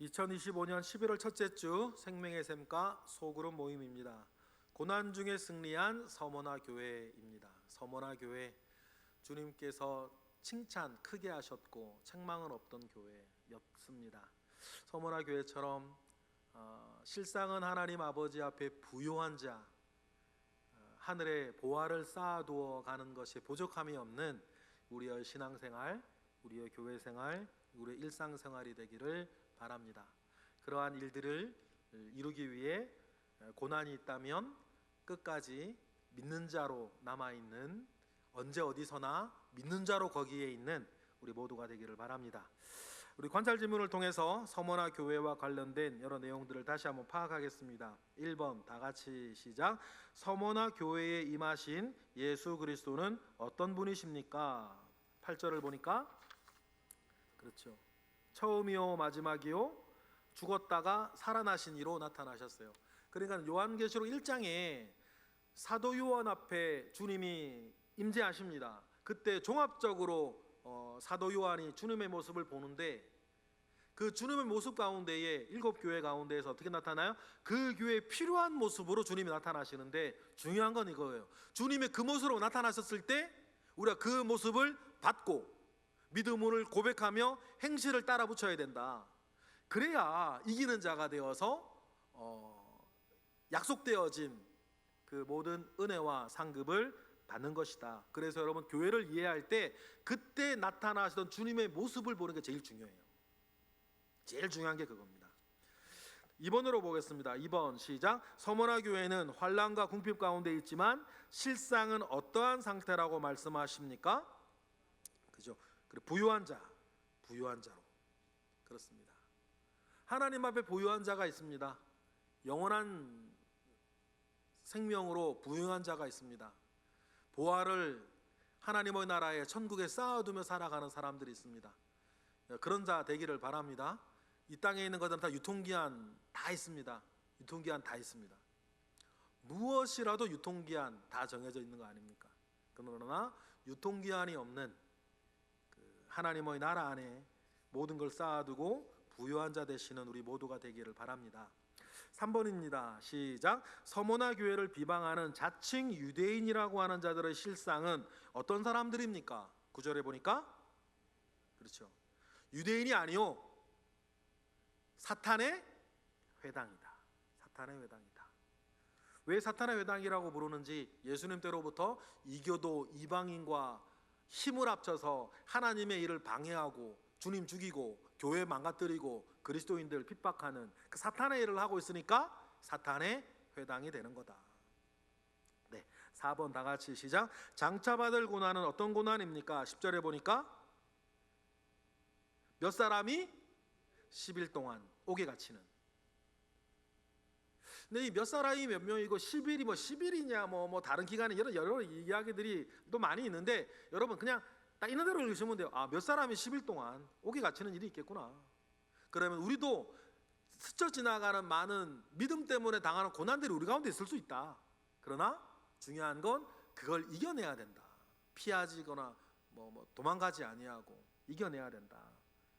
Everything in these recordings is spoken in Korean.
2025년 11월 첫째 주 생명의 샘과 소그룹 모임입니다. 고난 중에 승리한 서머나 교회입니다. 서머나 교회, 주님께서 칭찬 크게 하셨고 책망은 없던 교회였습니다. 서머나 교회처럼 실상은 하나님 아버지 앞에 부요한 자, 하늘에 보화를 쌓아두어 가는 것이 부족함이 없는 우리의 신앙생활, 우리의 교회생활, 우리의 일상생활이 되기를 바랍니다. 그러한 일들을 이루기 위해 고난이 있다면 끝까지 믿는 자로 남아있는, 언제 어디서나 믿는 자로 거기에 있는 우리 모두가 되기를 바랍니다. 우리 관찰 질문을 통해서 서머나 교회와 관련된 여러 내용들을 다시 한번 파악하겠습니다. 1번 다 같이 시작. 서머나 교회에 임하신 예수 그리스도는 어떤 분이십니까? 8절을 보니까 그렇죠. 처음이요 마지막이요 죽었다가 살아나신 이로 나타나셨어요. 그러니까 요한계시록 1장에 사도 요한 앞에 주님이 임재하십니다. 그때 종합적으로 사도 요한이 주님의 모습을 보는데, 그 주님의 모습 가운데에 7교회 가운데에서 어떻게 나타나요? 그 교회에 필요한 모습으로 주님이 나타나시는데, 중요한 건 이거예요. 주님의 그 모습으로 나타나셨을 때 우리가 그 모습을 받고 믿음을 고백하며 행실을 따라 붙여야 된다. 그래야 이기는 자가 되어서 약속되어진 그 모든 은혜와 상급을 받는 것이다. 그래서 여러분, 교회를 이해할 때 그때 나타나시던 주님의 모습을 보는 게 제일 중요해요. 제일 중요한 게 그겁니다. 2번으로 보겠습니다. 2번 시작. 서머나 교회는 환난과 궁핍 가운데 있지만 실상은 어떠한 상태라고 말씀하십니까? 그죠? 부유한 자, 부유한 자로. 그렇습니다. 하나님 앞에 부유한 자가 있습니다. 영원한 생명으로 부유한 자가 있습니다. 보화를 하나님의 나라에 천국에 쌓아두며 살아가는 사람들이 있습니다. 그런 자 되기를 바랍니다. 이 땅에 있는 것들은 다 유통기한 다 있습니다. 유통기한 다 있습니다. 무엇이라도 유통기한 다 정해져 있는 거 아닙니까? 그러나 유통기한이 없는 하나님의 나라 안에 모든 걸 쌓아두고 부유한 자 되시는 우리 모두가 되기를 바랍니다. 3번입니다. 시작. 서머나 교회를 비방하는 자칭 유대인이라고 하는 자들의 실상은 어떤 사람들입니까? 9절에 보니까 그렇죠. 유대인이 아니요, 사탄의 회당이다. 사탄의 회당이다. 왜 사탄의 회당이라고 부르는지, 예수님 때로부터 이교도 이방인과 힘을 합쳐서 하나님의 일을 방해하고 주님 죽이고 교회 망가뜨리고 그리스도인들 핍박하는 그 사탄의 일을 하고 있으니까 사탄의 회당이 되는 거다. 네, 4번 다 같이 시작. 장차받을 고난은 어떤 고난입니까? 10절에 보니까 몇 사람이 10일 동안 옥에 갇히는. 근데 이 몇 사람이 몇 명이고 10일이 뭐 10일이냐 뭐 다른 기간에 여러 이야기들이 또 많이 있는데, 여러분 그냥 딱 있는 대로 읽으시면 돼요. 아, 몇 사람이 10일 동안 옥에 갇히는 일이 있겠구나. 그러면 우리도 스쳐 지나가는 많은 믿음 때문에 당하는 고난들이 우리 가운데 있을 수 있다. 그러나 중요한 건 그걸 이겨내야 된다. 피하지거나 뭐 도망가지 아니하고 이겨내야 된다.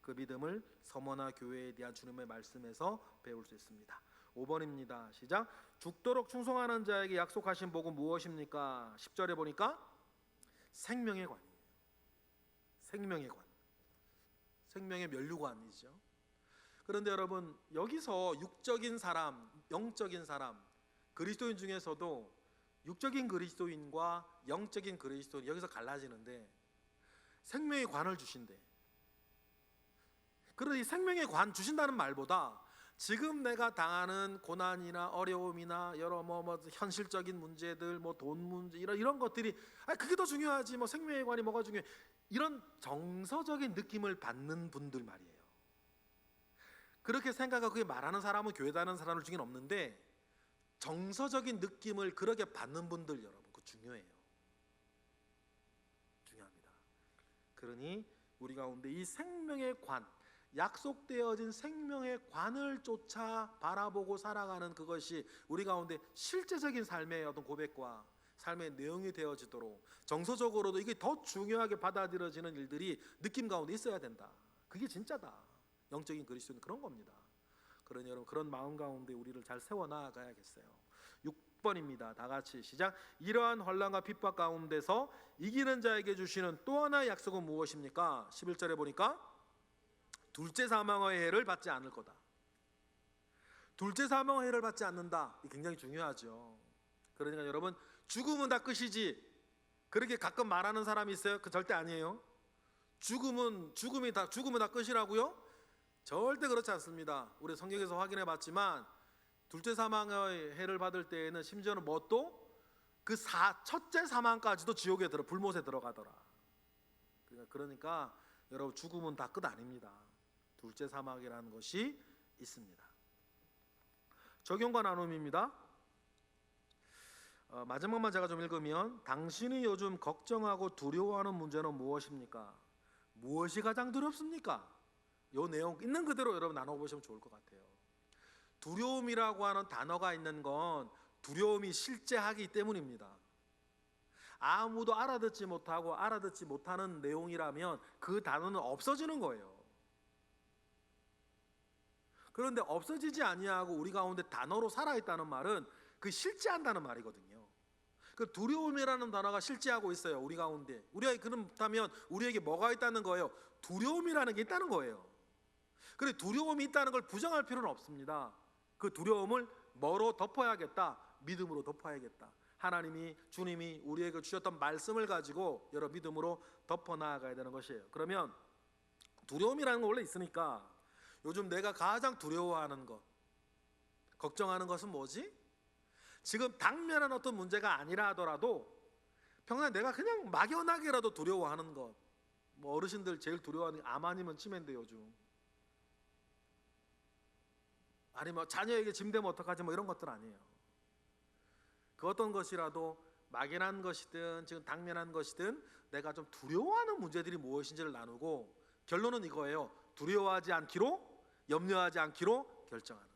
그 믿음을 서머나 교회에 대한 주님의 말씀에서 배울 수 있습니다. 5번입니다. 시작. 죽도록 충성하는 자에게 약속하신 복은 무엇입니까? 10절에 보니까 생명의 관이에요. 생명의 관, 생명의 면류관이죠. 그런데 여러분, 여기서 육적인 사람, 영적인 사람, 그리스도인 중에서도 육적인 그리스도인과 영적인 그리스도인, 여기서 갈라지는데 생명의 관을 주신대. 그런데 이 생명의 관 주신다는 말보다 지금 내가 당하는 고난이나 어려움이나 여러 현실적인 문제들, 돈 문제, 이런 것들이 그게 더 중요하지, 생명의 관이 뭐가 중요해, 이런 정서적인 느낌을 받는 분들 말이에요. 그렇게 생각하고 그게 말하는 사람은 교회 다니는 사람들 중에는 없는데, 정서적인 느낌을 그렇게 받는 분들, 여러분 그거 중요해요. 중요합니다. 그러니 우리 가운데 이 생명의 관, 약속되어진 생명의 관을 쫓아 바라보고 살아가는 그것이 우리 가운데 실제적인 삶의 어떤 고백과 삶의 내용이 되어지도록, 정서적으로도 이게 더 중요하게 받아들여지는 일들이 느낌 가운데 있어야 된다. 그게 진짜다. 영적인 그리스도는 그런 겁니다. 그러니 여러분 그런 마음 가운데 우리를 잘 세워나가야겠어요. 6번입니다. 다 같이 시작. 이러한 환난과 핍박 가운데서 이기는 자에게 주시는 또 하나의 약속은 무엇입니까? 11절에 보니까 둘째 사망의 해를 받지 않을 거다. 둘째 사망의 해를 받지 않는다. 이게 굉장히 중요하죠. 그러니까 여러분 죽음은 다 끝이지, 그렇게 가끔 말하는 사람이 있어요? 그 절대 아니에요. 죽음이 다 끝이라고요? 절대 그렇지 않습니다. 우리 성경에서 확인해 봤지만 둘째 사망의 해를 받을 때에는 심지어는 뭣도 그 첫째 사망까지도 지옥에 불못에 들어가더라. 그러니까 여러분 죽음은 다 끝 아닙니다. 둘째 사망이라는 것이 있습니다. 적용과 나눔입니다. 마지막만 제가 좀 읽으면 당신이 요즘 걱정하고 두려워하는 문제는 무엇입니까? 무엇이 가장 두렵습니까? 이 내용 있는 그대로 여러분 나눠보시면 좋을 것 같아요. 두려움이라고 하는 단어가 있는 건 두려움이 실제하기 때문입니다. 아무도 알아듣지 못하고 알아듣지 못하는 내용이라면 그 단어는 없어지는 거예요. 그런데 없어지지 아니하고 우리 가운데 단어로 살아있다는 말은 그 실제한다는 말이거든요. 그 두려움이라는 단어가 실제하고 있어요. 우리 가운데. 우리가 그렇다면 우리에게 뭐가 있다는 거예요? 두려움이라는 게 있다는 거예요. 그래, 두려움이 있다는 걸 부정할 필요는 없습니다. 그 두려움을 뭐로 덮어야겠다? 믿음으로 덮어야겠다. 하나님이, 주님이 우리에게 주셨던 말씀을 가지고 여러 믿음으로 덮어나가야 되는 것이에요. 그러면 두려움이라는 거 원래 있으니까 요즘 내가 가장 두려워하는 것, 걱정하는 것은 뭐지? 지금 당면한 어떤 문제가 아니라 하더라도 평소에 내가 그냥 막연하게라도 두려워하는 것. 뭐 어르신들 제일 두려워하는 게 암 아니면 치매인데 요즘. 아니 뭐 자녀에게 짐 되면 어떡하지 뭐 이런 것들 아니에요. 그 어떤 것이라도 막연한 것이든 지금 당면한 것이든 내가 좀 두려워하는 문제들이 무엇인지를 나누고 결론은 이거예요. 두려워하지 않기로, 염려하지 않기로 결정하는 것.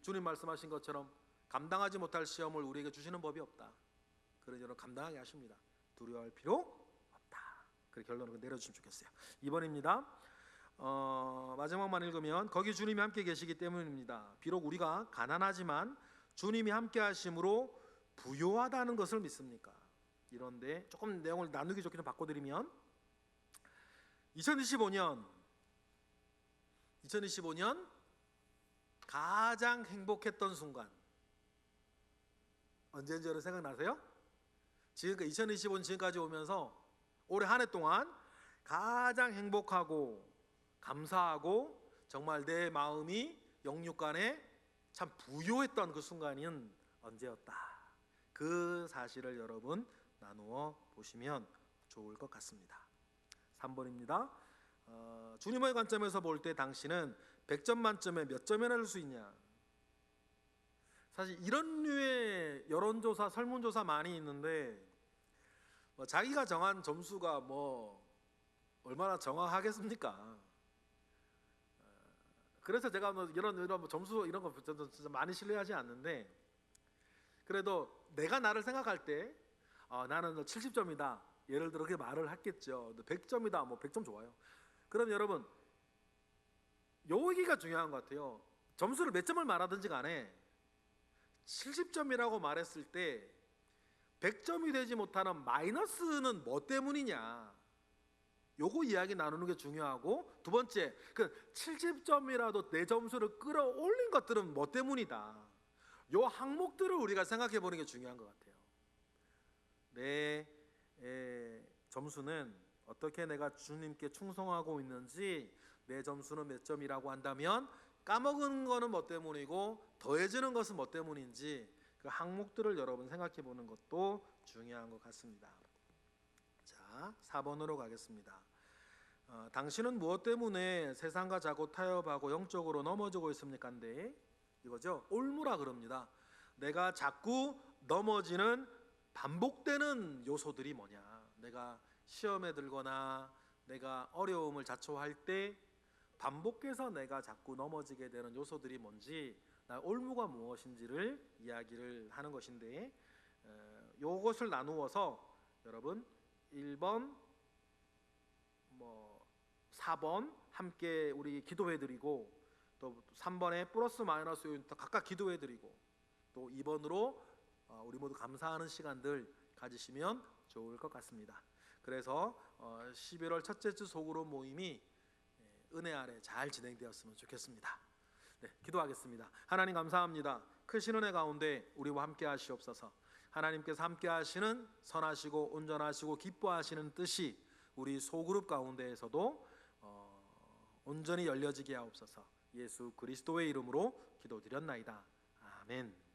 주님 말씀하신 것처럼 감당하지 못할 시험을 우리에게 주시는 법이 없다. 그러니 여러분 감당하게 하십니다. 두려워할 필요 없다. 그 결론을 내려주시면 좋겠어요. 2번입니다. 마지막만 읽으면 거기 주님이 함께 계시기 때문입니다. 비록 우리가 가난하지만 주님이 함께 하심으로 부요하다는 것을 믿습니까? 이런데 조금 내용을 나누기 좋게 좀 바꿔드리면 2025년 가장 행복했던 순간 언제인지 여러분 생각나세요? 지금까지 2025년 지금까지 오면서 올해 한 해 동안 가장 행복하고 감사하고 정말 내 마음이 영육간에 참 부요했던 그 순간은 언제였다. 그 사실을 여러분 나누어 보시면 좋을 것 같습니다. 3번입니다. 주님의 관점에서 볼 때 당신은 100점 만점에 몇 점이나 줄 수 있냐? 사실 이런 류의 여론조사, 설문조사 많이 있는데 자기가 정한 점수가 뭐 얼마나 정확하겠습니까? 그래서 제가 뭐 이런 점수 이런 거 진짜 많이 신뢰하지 않는데 그래도 내가 나를 생각할 때 나는 70점이다. 예를 들어 그렇게 말을 했겠죠. 100점이다. 뭐 100점 좋아요. 그럼 여러분 요 얘기가 중요한 것 같아요. 점수를 몇 점을 말하든지 간에 70점이라고 말했을 때 100점이 되지 못하는 마이너스는 뭐 때문이냐? 요거 이야기 나누는 게 중요하고 두 번째, 그 70점이라도 내 점수를 끌어올린 것들은 뭐 때문이다. 요 항목들을 우리가 생각해 보는 게 중요한 것 같아요. 내 점수는 어떻게 내가 주님께 충성하고 있는지, 내 점수는 몇 점이라고 한다면 까먹은 거는 뭐 때문이고 더해지는 것은 뭐 때문인지 그 항목들을 여러분 생각해 보는 것도 중요한 것 같습니다. 자, 4번으로 가겠습니다. 당신은 무엇 때문에 세상과 자꾸 타협하고 영적으로 넘어지고 있습니까? 인데 이거죠. 올무라 그럽니다. 내가 자꾸 넘어지는 반복되는 요소들이 뭐냐? 내가 시험에 들거나 내가 어려움을 자초할 때 반복해서 내가 자꾸 넘어지게 되는 요소들이 뭔지, 나 올무가 무엇인지를 이야기를 하는 것인데 요것을 나누어서 여러분 1번 4번 함께 우리 기도해 드리고 또 3번에 플러스 마이너스 요인 각각 기도해드리고 또 2번으로 우리 모두 감사하는 시간들 가지시면 좋을 것 같습니다. 그래서 11월 첫째 주 소그룹 모임이 은혜 아래 잘 진행되었으면 좋겠습니다. 네, 기도하겠습니다. 하나님 감사합니다. 크신 은혜 가운데 우리와 함께 하시옵소서. 하나님께서 함께 하시는 선하시고 온전하시고 기뻐하시는 뜻이 우리 소그룹 가운데에서도 온전히 열려지게 하옵소서. 예수 그리스도의 이름으로 기도드렸나이다. 아멘.